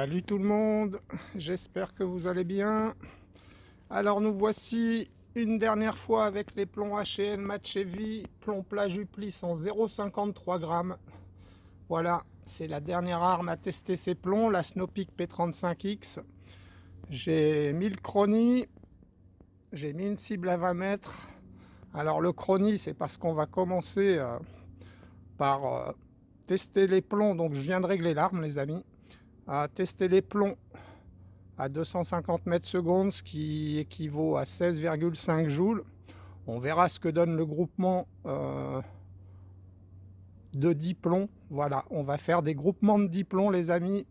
Salut tout le monde, j'espère que vous allez bien. Alors nous voici une dernière fois avec les plombs H&N Match Heavy, plomb plat Juplis en 0,53 grammes. Voilà, c'est la dernière arme à tester ces plombs, la Snowpeak P35X. J'ai mis le chronie, j'ai mis une cible à 20 mètres. Alors le chronie, c'est parce qu'on va commencer par tester les plombs, donc je viens de régler l'arme les amis. À tester les plombs à 250 mètres secondes, ce qui équivaut à 16,5 joules. On verra ce que donne le groupement de 10 plombs. Voilà, on va faire des groupements de 10 plombs les amis.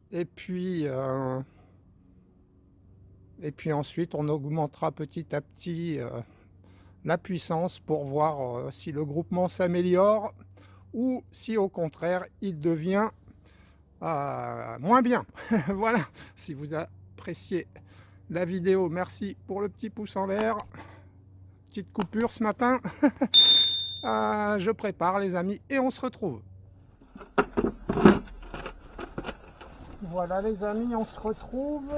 Et puis ensuite on augmentera petit à petit la puissance pour voir si le groupement s'améliore ou si au contraire il devient moins bien. Voilà, si vous appréciez la vidéo, merci pour le petit pouce en l'air. Petite coupure ce matin. Je prépare les amis et on se retrouve. Voilà les amis, on se retrouve.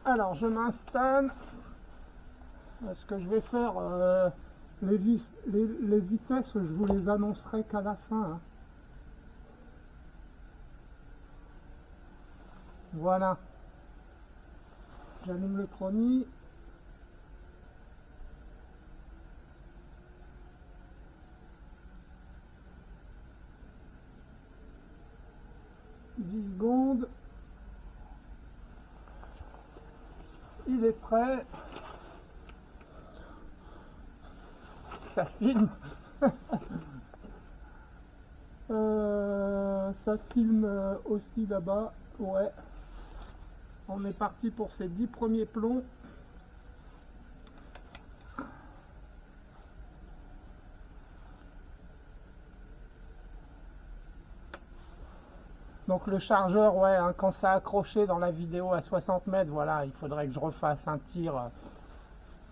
Alors je m'installe. Ce que je vais faire, les vitesses, je vous les annoncerai qu'à la fin, hein. Voilà. J'allume le chronie. « 10 secondes. Il est prêt. Ça filme. Ça filme aussi là-bas. Ouais. On est parti pour ces 10 premiers plombs. Donc le chargeur, ouais, hein, quand ça a accroché dans la vidéo à 60 mètres, voilà, il faudrait que je refasse un tir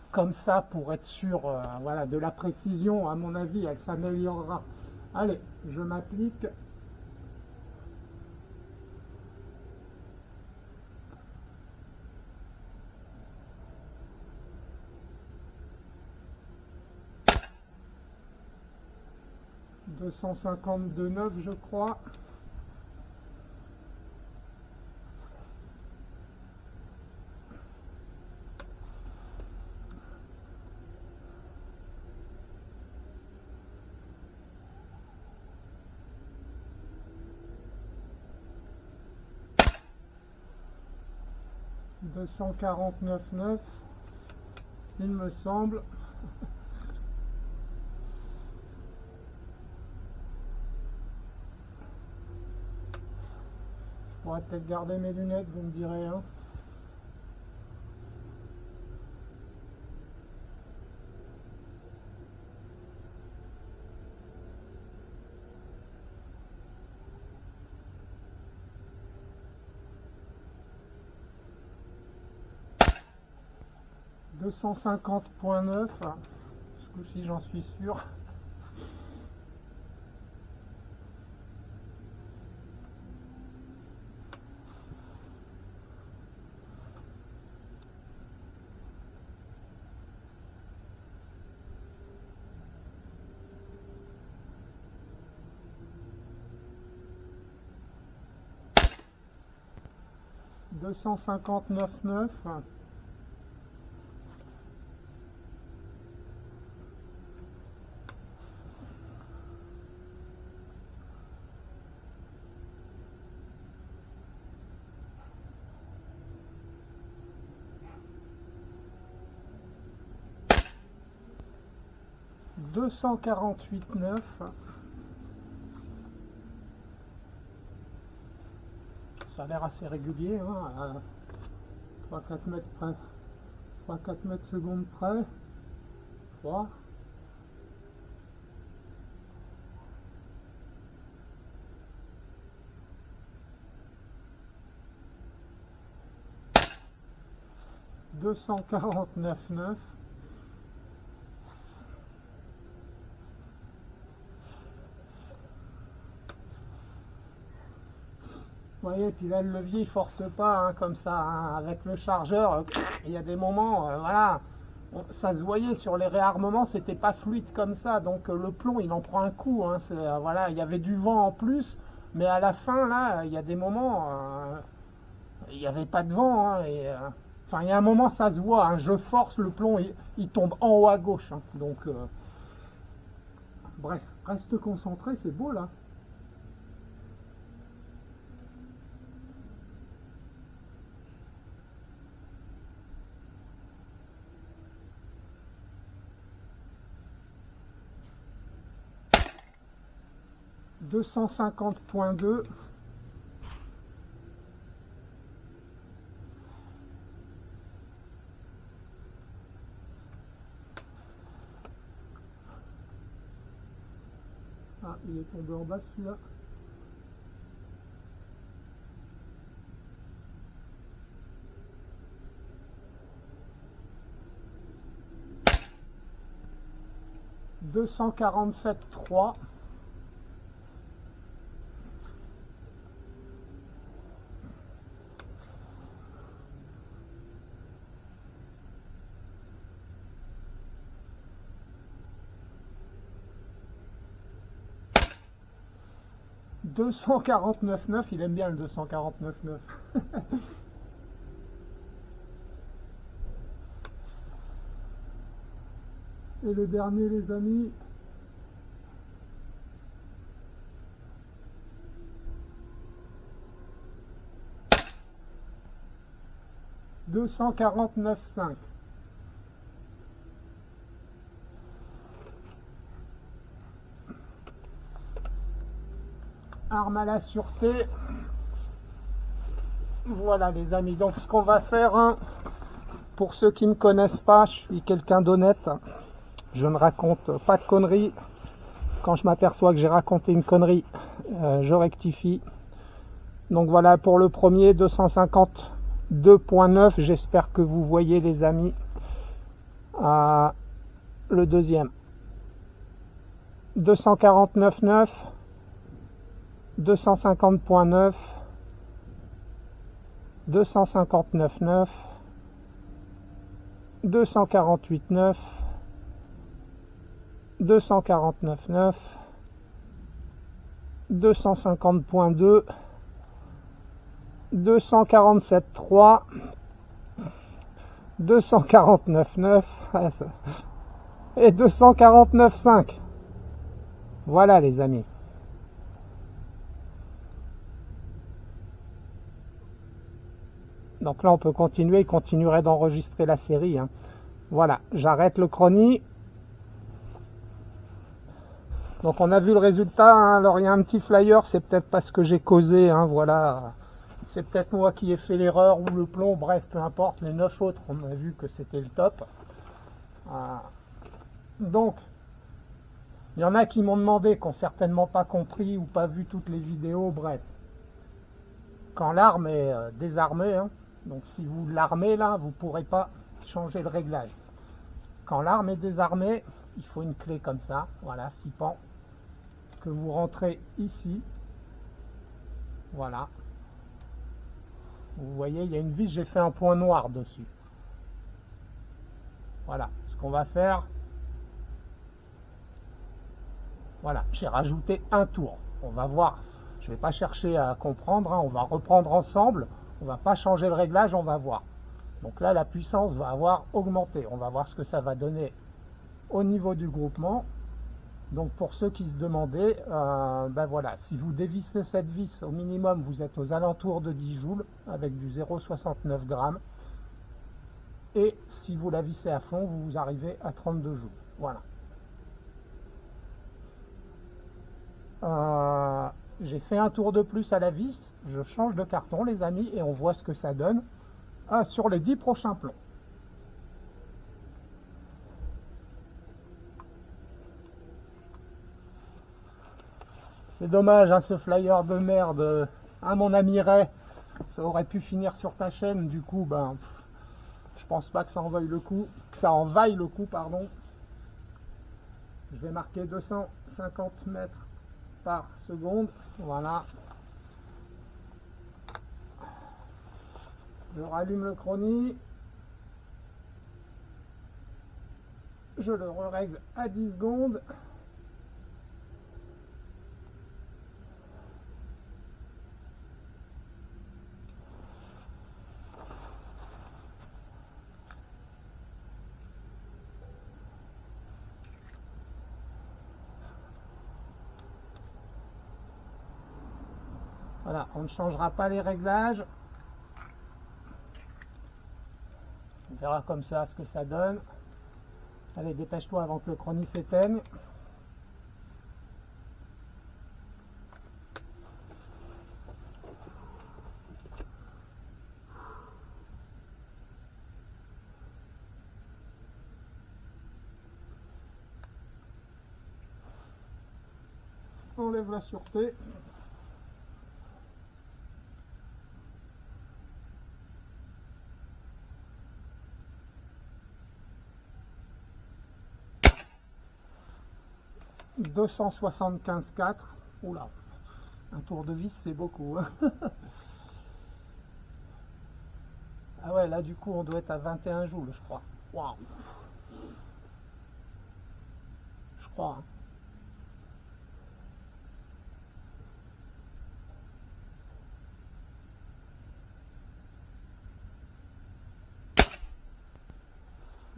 comme ça pour être sûr, voilà, de la précision. À mon avis, elle s'améliorera. Allez, je m'applique. « 252,9 je crois. » « 249,9 il me semble. Je pourrais peut-être garder mes lunettes, vous me direz, hein. « 250,9 ce coup-ci j'en suis sûr. « 259,9 248,9 ça a l'air assez régulier, hein, à 3-4 mètres près, 3-4 mètres secondes près. 3. « 249,9 » voyez, puis là le levier il force pas hein, comme ça, hein. Avec le chargeur, il y a des moments, voilà, ça se voyait sur les réarmements, c'était pas fluide comme ça, donc le plomb il en prend un coup, hein, voilà, il y avait du vent en plus, mais à la fin là, il y a des moments, il n'y avait pas de vent, hein, enfin il y a un moment ça se voit, hein, je force, le plomb il tombe en haut à gauche, hein, donc bref, reste concentré, c'est beau là. « 250.2 » Ah, il est tombé en bas celui-là. « 247.3 » 249.9, il aime bien le 249.9. Et le dernier, les amis. « 249.5. » Arme à la sûreté. Voilà les amis, donc ce qu'on va faire, hein, pour ceux qui ne me connaissent pas, je suis quelqu'un d'honnête. Je ne raconte pas de conneries. Quand je m'aperçois que j'ai raconté une connerie, je rectifie. Donc voilà pour le premier, 252.9. J'espère que vous voyez les amis. Le deuxième, 249.9. 250.9, 259.9, 248.9, 249.9, 250.2, 247.3, 249.9 et 249.5. Voilà les amis. Donc là, on peut continuer, il continuerait d'enregistrer la série. Hein. Voilà, j'arrête le chronie. Donc on a vu le résultat. Hein. Alors il y a un petit flyer, c'est peut-être parce que j'ai causé. Hein, voilà, c'est peut-être moi qui ai fait l'erreur ou le plomb. Bref, peu importe. Les 9 autres, on a vu que c'était le top. Donc, il y en a qui m'ont demandé, qui n'ont certainement pas compris ou pas vu toutes les vidéos. Bref, quand l'arme est désarmée, hein, donc si vous l'armez là, vous ne pourrez pas changer le réglage. Quand l'arme est désarmée, il faut une clé comme ça, voilà, 6 pans, que vous rentrez ici. Voilà. Vous voyez, il y a une vis, j'ai fait un point noir dessus. Voilà, ce qu'on va faire. Voilà, j'ai rajouté un tour. On va voir, je ne vais pas chercher à comprendre, hein, on va reprendre ensemble. On ne va pas changer le réglage, on va voir. Donc là, la puissance va avoir augmenté. On va voir ce que ça va donner au niveau du groupement. Donc pour ceux qui se demandaient, ben voilà, si vous dévissez cette vis, au minimum, vous êtes aux alentours de 10 joules avec du 0,69 grammes. Et si vous la vissez à fond, vous arrivez à 32 joules. Voilà. J'ai fait un tour de plus à la vis, je change de carton les amis et on voit ce que ça donne sur les 10 prochains plombs. C'est dommage hein, ce flyer de merde, hein, mon ami Ray, ça aurait pu finir sur ta chaîne, du coup ben je pense pas que ça en vaille le coup, pardon. Je vais marquer 250 mètres par seconde, voilà. Je rallume le chronie. Je le règle à 10 secondes. Voilà, on ne changera pas les réglages. On verra comme ça ce que ça donne. Allez, dépêche-toi avant que le chronie s'éteigne. Enlève la sûreté. « 275,4 ». Oula, un tour de vis, c'est beaucoup. Hein. Ah ouais, là, du coup, on doit être à 21 joules, je crois. Waouh. Je crois. Hein.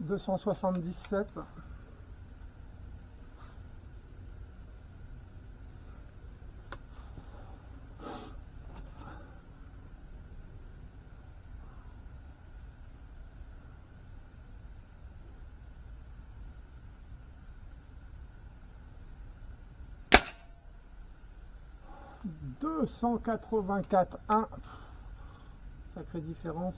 « 277 ». 284,1. Sacrée différence.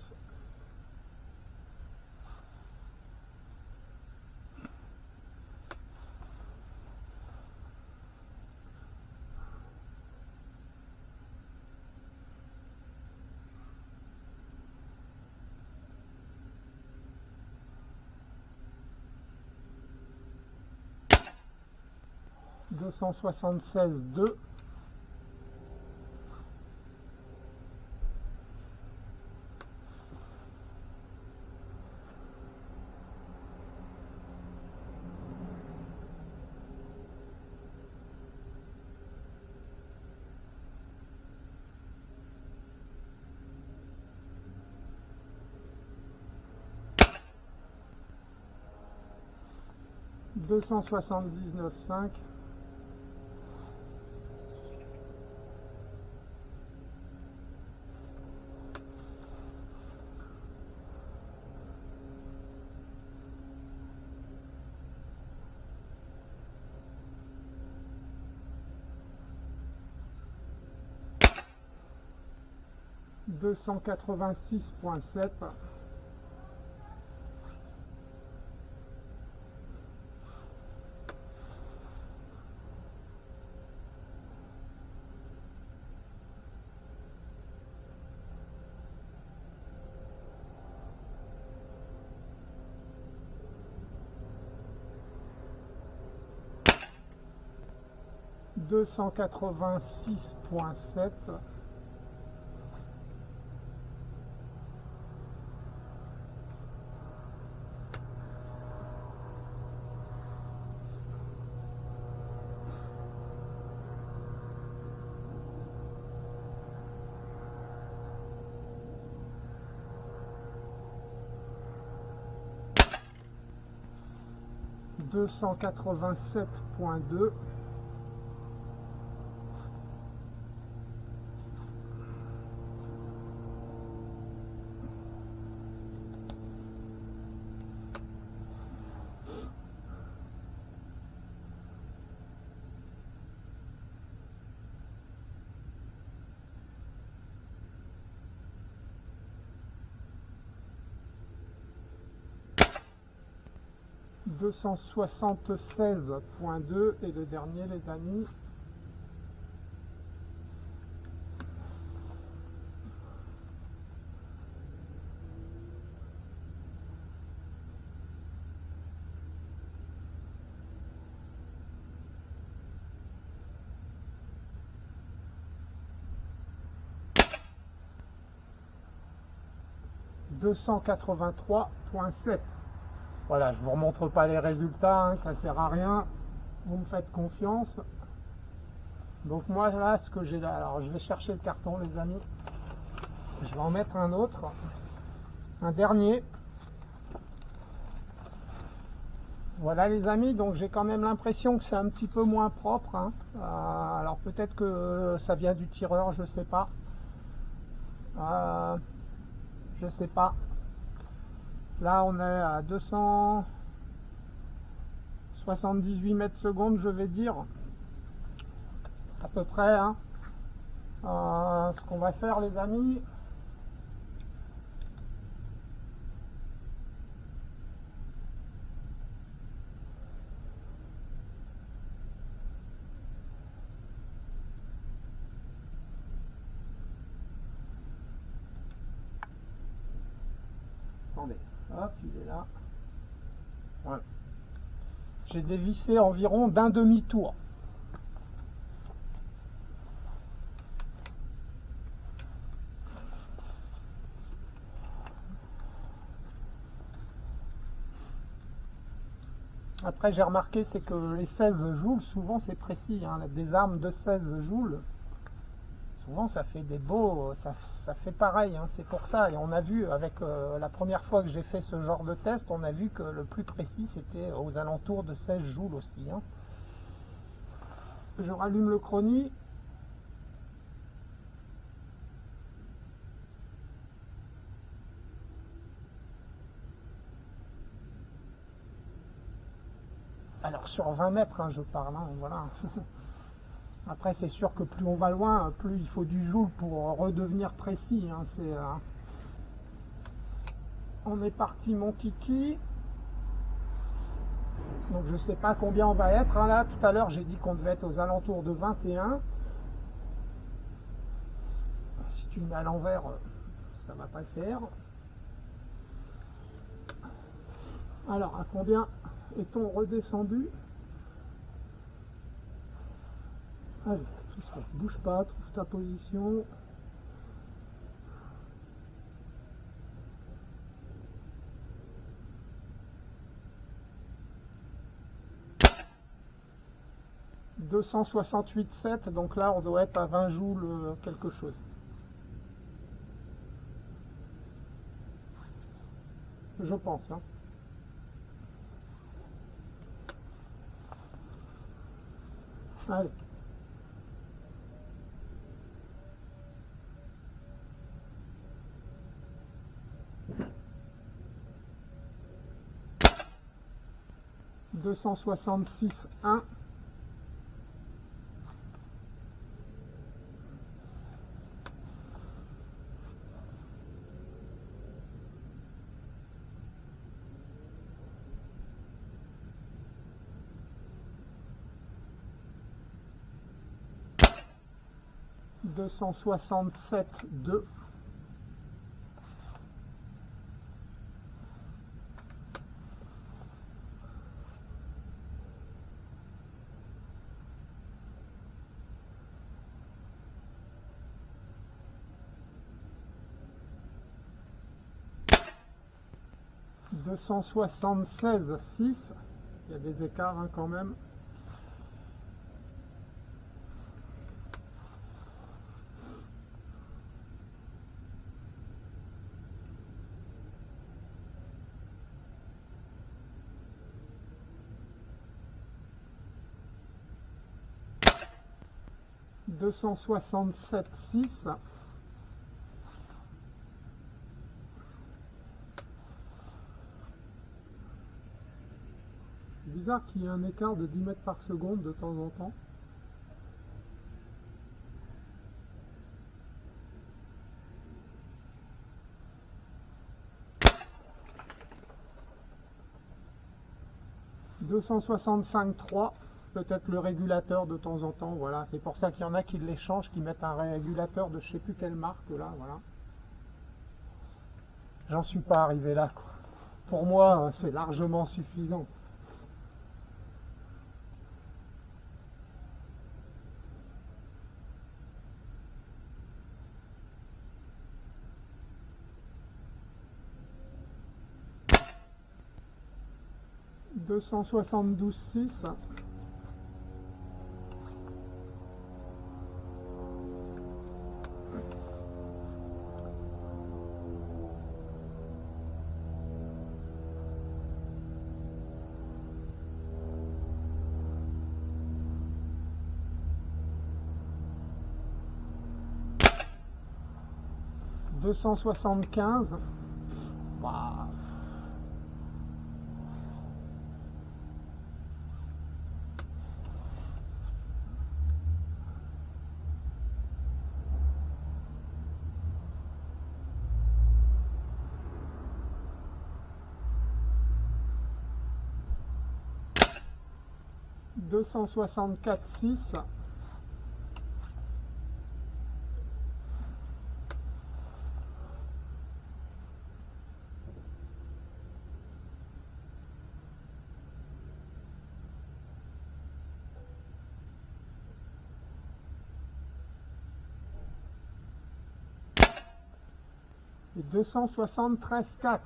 « 276,2 ». 279,5. 286,7. 286,7. 287,2. 276,2 et le dernier, les amis, 2,86,7. 283,7. Voilà, je ne vous remontre pas les résultats, hein, ça sert à rien. Vous me faites confiance. Donc moi là, ce que j'ai là, alors je vais chercher le carton les amis. Je vais en mettre un autre, un dernier. Voilà les amis, donc j'ai quand même l'impression que c'est un petit peu moins propre, hein. Alors peut-être que ça vient du tireur, je sais pas. Je sais pas. Là on est à 278 mètres secondes, je vais dire. À peu près, hein. Ce qu'on va faire les amis. Attendez, hop, il est là. Voilà. J'ai dévissé environ d'un demi-tour. Après, j'ai remarqué, c'est que les 16 joules, souvent c'est précis, hein. Des armes de 16 joules, souvent ça fait des beaux, ça fait pareil, hein. C'est pour ça. Et on a vu, avec la première fois que j'ai fait ce genre de test, on a vu que le plus précis c'était aux alentours de 16 joules aussi, hein. Je rallume le chronie. Alors sur 20 mètres, hein, je parle, hein, voilà. Après, c'est sûr que plus on va loin, plus il faut du joule pour redevenir précis, hein. On est parti, mon kiki. Donc je sais pas combien on va être, hein, là. Tout à l'heure, j'ai dit qu'on devait être aux alentours de 21. Si tu le mets à l'envers, ça va pas le faire. Alors, à combien est-on redescendu? Allez, tout ça, bouge pas, trouve ta position. « 268,7, donc là on doit être à 20 joules quelque chose. Je pense, hein. Allez. « 266,1. » 267,2. « 276,6. » Il y a des écarts, hein, quand même. « 267,6. » C'est bizarre qu'il y ait un écart de 10 mètres par seconde de temps en temps. « 265,3. » Peut-être le régulateur de temps en temps, voilà. C'est pour ça qu'il y en a qui les changent, qui mettent un régulateur de je sais plus quelle marque, là, voilà. J'en suis pas arrivé là, quoi. Pour moi, c'est largement suffisant. 272,6. « 275. Bah. « 264,6. » et 273,4.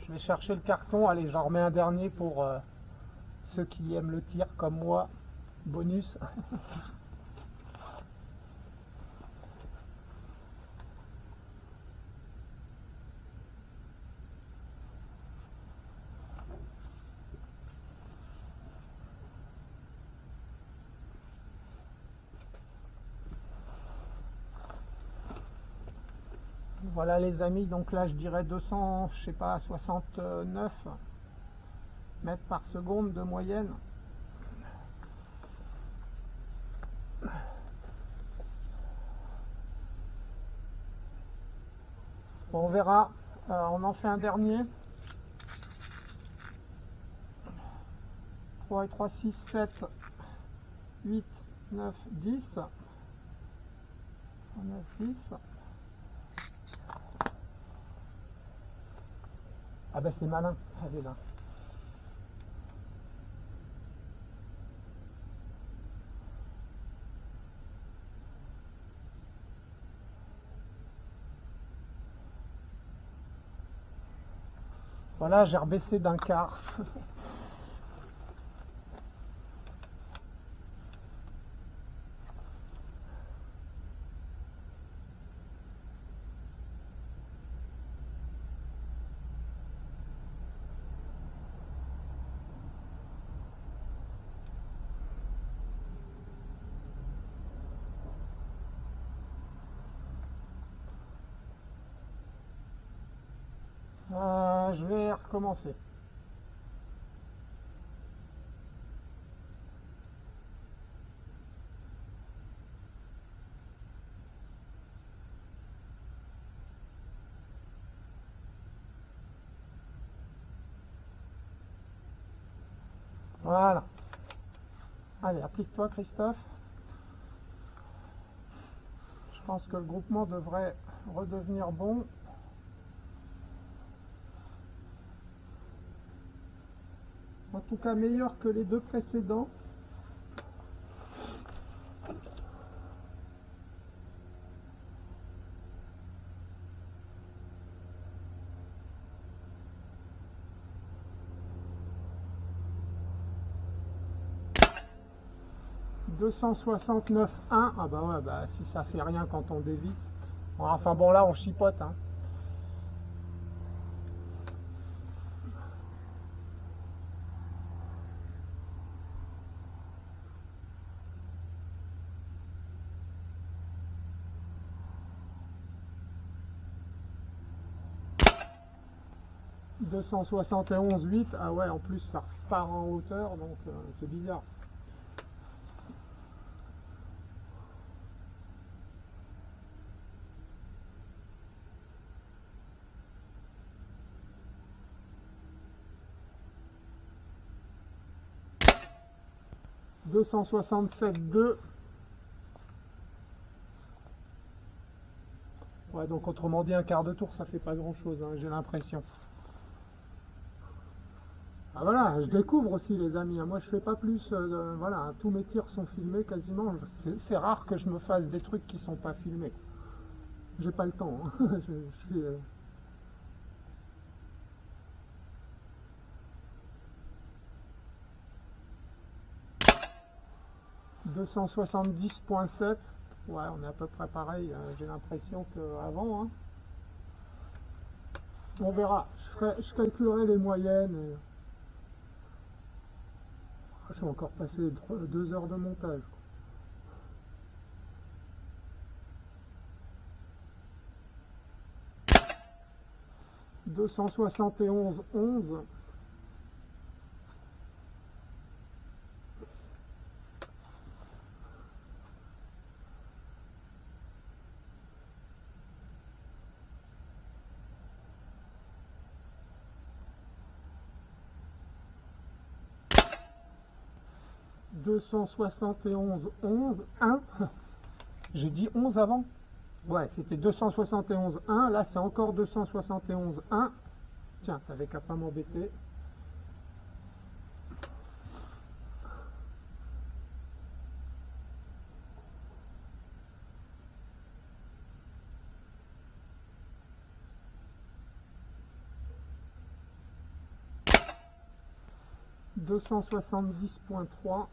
Je vais chercher le carton. Allez, j'en remets un dernier pour ceux qui aiment le tir comme moi. Bonus. Voilà les amis, donc là je dirais 200, je sais pas, 69 mètres par seconde de moyenne. Bon, on verra, on en fait un dernier. 3 et 3, 6, 7, 8, 9, 10. 9, 10. Ah ben c'est malin, elle est là. Voilà, j'ai rebaissé d'un quart. Je vais recommencer. Voilà. Allez, applique-toi Christophe. Je pense que le groupement devrait redevenir bon. En tout cas meilleur que les deux précédents. « 269,1 ». Ah bah ouais, bah si ça fait rien quand on dévisse. Bon, enfin bon, là on chipote, hein. « 271,8 ». Ah ouais, en plus ça repart en hauteur, donc c'est bizarre. « 267,2 ». Ouais, donc autrement dit, un quart de tour, ça fait pas grand chose, hein, j'ai l'impression. Ah voilà, je découvre aussi les amis, moi je fais pas plus, voilà, tous mes tirs sont filmés quasiment, c'est rare que je me fasse des trucs qui sont pas filmés. J'ai pas le temps, hein. je fais, 270,7. Ouais, on est à peu près pareil, j'ai l'impression qu'avant. Hein. On verra, je calculerai les moyennes. Et... je vais encore passer 2 heures de montage. 271,11. « 271,11, 1. J'ai dit 11 avant. Ouais, c'était 271,1. Là, c'est encore 271,1. Tiens, t'avais qu'à pas m'embêter. « 270,3. »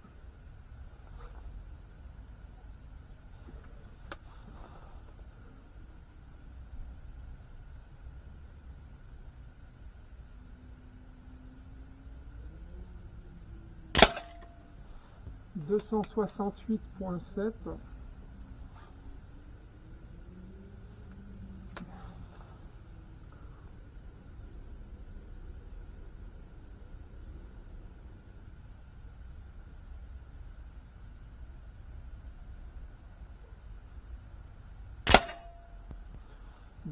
« 268,7. »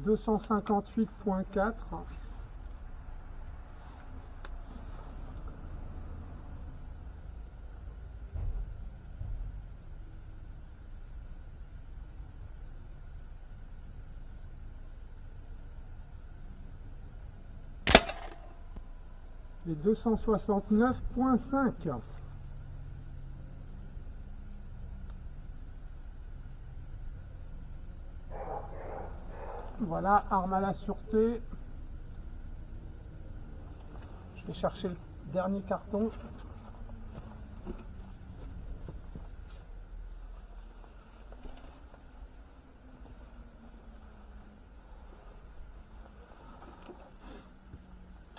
« 258,4. » et 269,5. Voilà, arme à la sûreté. Je vais chercher le dernier carton.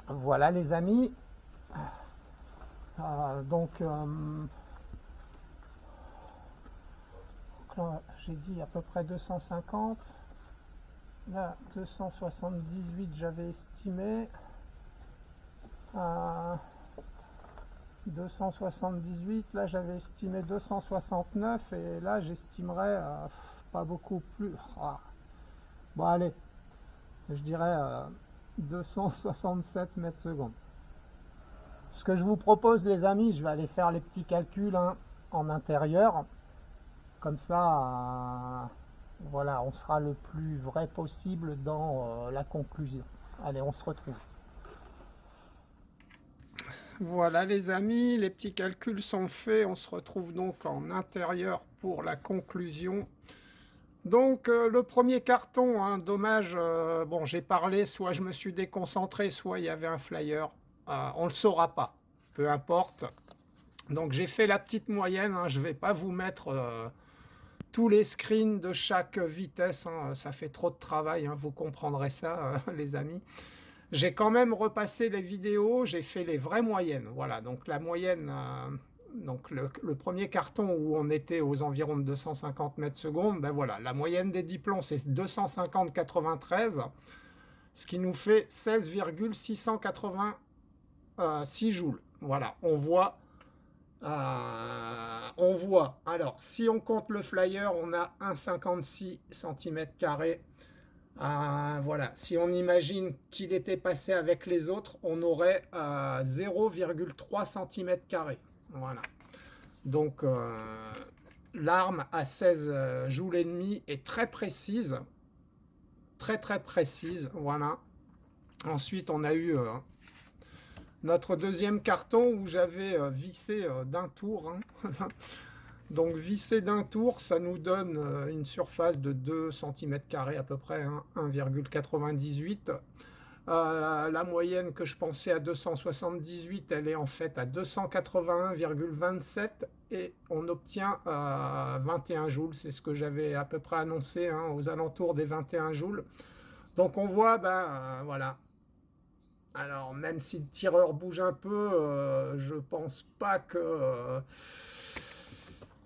Voilà les amis. J'ai dit à peu près 250. Là, 278 j'avais estimé. 278, là j'avais estimé 269 et là j'estimerais pas beaucoup plus. Bon allez, je dirais 267 mètres secondes. Ce que je vous propose les amis, je vais aller faire les petits calculs en intérieur. Comme ça, voilà, on sera le plus vrai possible dans la conclusion. Allez, on se retrouve. Voilà les amis, les petits calculs sont faits. On se retrouve donc en intérieur pour la conclusion. Donc le premier carton, dommage, bon j'ai parlé, soit je me suis déconcentré, soit il y avait un flyer. On ne le saura pas, peu importe. Donc j'ai fait la petite moyenne, je ne vais pas vous mettre tous les screens de chaque vitesse, ça fait trop de travail, vous comprendrez ça les amis. J'ai quand même repassé les vidéos, j'ai fait les vraies moyennes. Voilà, donc la moyenne, donc le premier carton où on était aux environs de 250 mètres secondes, ben voilà, la moyenne des diplômes c'est 250,93, ce qui nous fait 16,686 joules. Voilà, on voit. Alors, si on compte le flyer, on a 1,56 cm². Voilà, si on imagine qu'il était passé avec les autres, on aurait 0,3 cm². Voilà. Donc, l'arme à 16 joules et demi est très précise. Très précise. Voilà. Ensuite, on a eu notre deuxième carton où j'avais vissé d'un tour. Donc visser d'un tour, ça nous donne une surface de 2 cm² à peu près, 1,98. La moyenne que je pensais à 278, elle est en fait à 281,27 et on obtient 21 joules. C'est ce que j'avais à peu près annoncé, hein, aux alentours des 21 joules. Donc on voit, voilà. Alors même si le tireur bouge un peu, je pense pas que...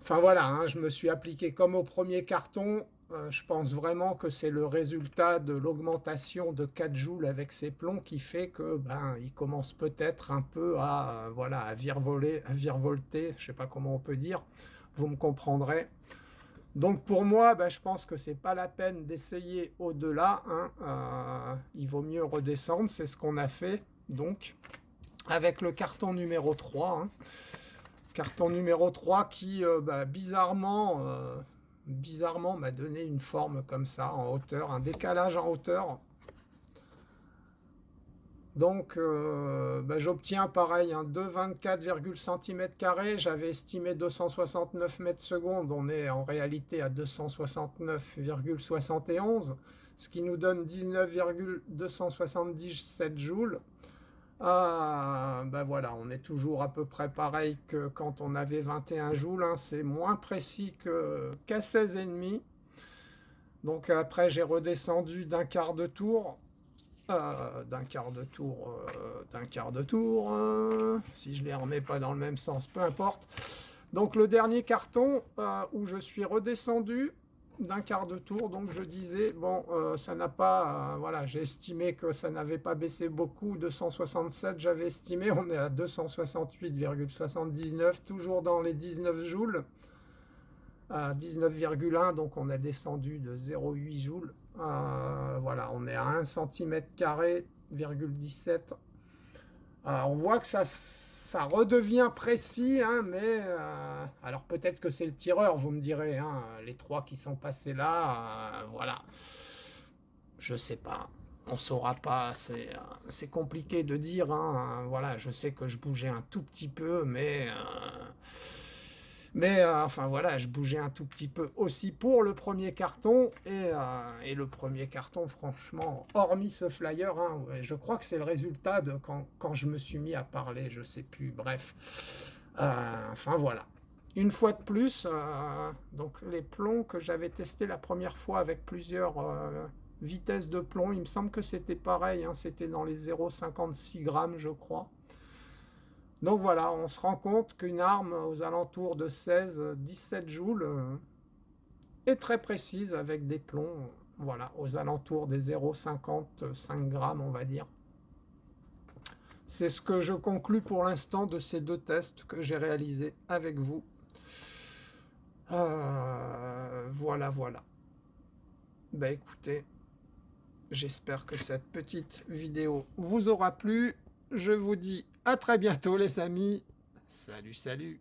Enfin voilà, hein, je me suis appliqué comme au premier carton. Je pense vraiment que c'est le résultat de l'augmentation de 4 joules avec ces plombs qui fait que il commence peut-être un peu à voilà à virevolter, je sais pas comment on peut dire, vous me comprendrez. Donc pour moi, je pense que c'est pas la peine d'essayer au-delà, hein. Il vaut mieux redescendre, c'est ce qu'on a fait donc avec le carton numéro 3, hein. Carton numéro 3 qui, bizarrement m'a donné une forme comme ça, en hauteur, un décalage en hauteur. Donc, j'obtiens pareil, un 224 cm². J'avais estimé 269 mètres secondes. On est en réalité à 269,71, ce qui nous donne 19,277 joules. Voilà, on est toujours à peu près pareil que quand on avait 21 joules, hein. C'est moins précis qu'à 16,5. Donc après j'ai redescendu d'un quart de tour, si je les remets pas dans le même sens, peu importe. Donc le dernier carton où je suis redescendu d'un quart de tour, donc je disais, bon, ça n'a pas, voilà, j'ai estimé que ça n'avait pas baissé beaucoup, 267 j'avais estimé, on est à 268,79, toujours dans les 19 joules, à 19,1, donc on a descendu de 0,8 joules, voilà, on est à 1 cm²,17. On voit que ça redevient précis, hein, mais alors peut-être que c'est le tireur, vous me direz, hein, les 3 qui sont passés là, voilà, je sais pas, on saura pas, c'est compliqué de dire, hein, voilà, je sais que je bougeais un tout petit peu, enfin voilà, je bougeais un tout petit peu aussi pour le premier carton, et le premier carton, franchement, hormis ce flyer, hein, ouais, je crois que c'est le résultat de quand je me suis mis à parler, je sais plus, bref. Enfin voilà. Une fois de plus, donc les plombs que j'avais testés la première fois avec plusieurs vitesses de plomb, il me semble que c'était pareil, hein, c'était dans les 0,56 grammes, je crois. Donc voilà, on se rend compte qu'une arme aux alentours de 16-17 joules est très précise avec des plombs, voilà, aux alentours des 0,55 grammes, on va dire. C'est ce que je conclus pour l'instant de ces 2 tests que j'ai réalisés avec vous. Voilà. Écoutez, j'espère que cette petite vidéo vous aura plu. Je vous dis à très bientôt les amis. Salut.